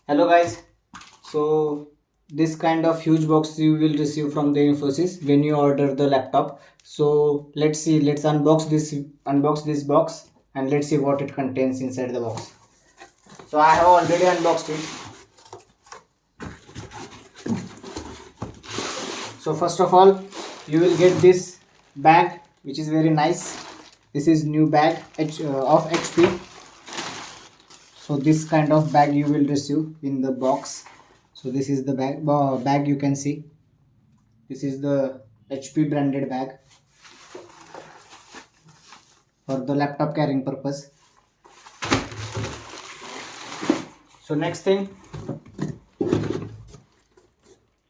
Hello guys. So this kind of huge box you will receive from the Infosys when you order the laptop. So let's see, let's unbox this box and let's see what it contains inside the box. So I have already unboxed it. So first of all, you will get this bag which is very nice. This is new bag of HP. So this kind of bag you will receive in the box. So this is the bag you can see. This is the HP branded bag for the laptop carrying purpose. So next thing,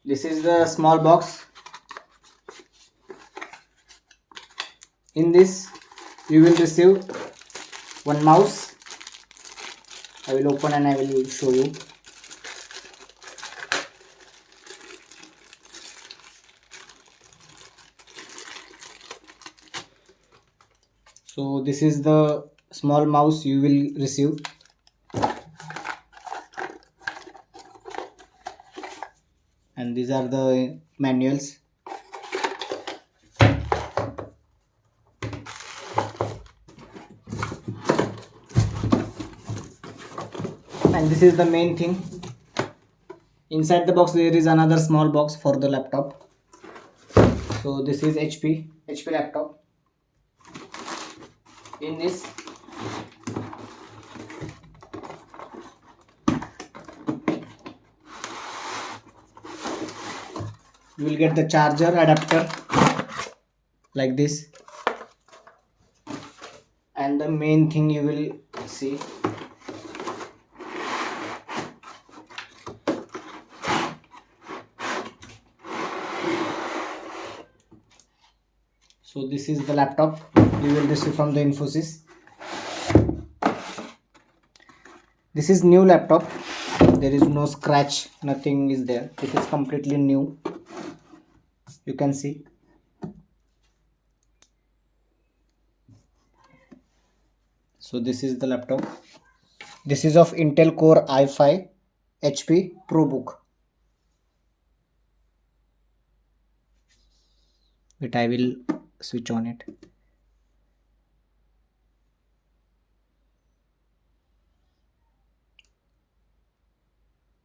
this is the small box. In this you will receive one mouse. I will open and I will show you. So this is the small mouse you will receive. And these are the manuals. And this is the main thing. Inside the box there is another small box for the laptop. So this is HP laptop. In this you will get the charger adapter like this, and the main thing you will see, so this is the laptop you will receive from the Infosys. This is new laptop. There is no scratch, nothing is there. This is completely new. You can see. So this is the laptop. This is of Intel Core i5 HP ProBook. But I will switch on it.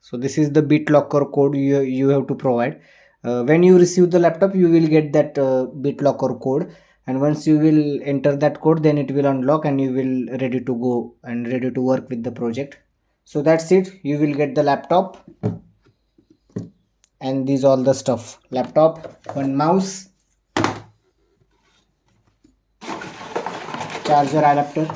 So this is the BitLocker code you have to provide. When you receive the laptop, you will get that BitLocker code, and once you will enter that code, then it will unlock and you will ready to go and ready to work with the project. So that's it. You will get the laptop and these all the stuff. Laptop, one mouse, charger adapter,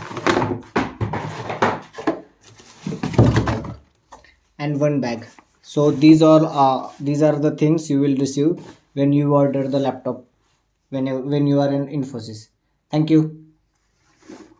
and one bag. So these are the things you will receive when you order the laptop when you are in Infosys. Thank you.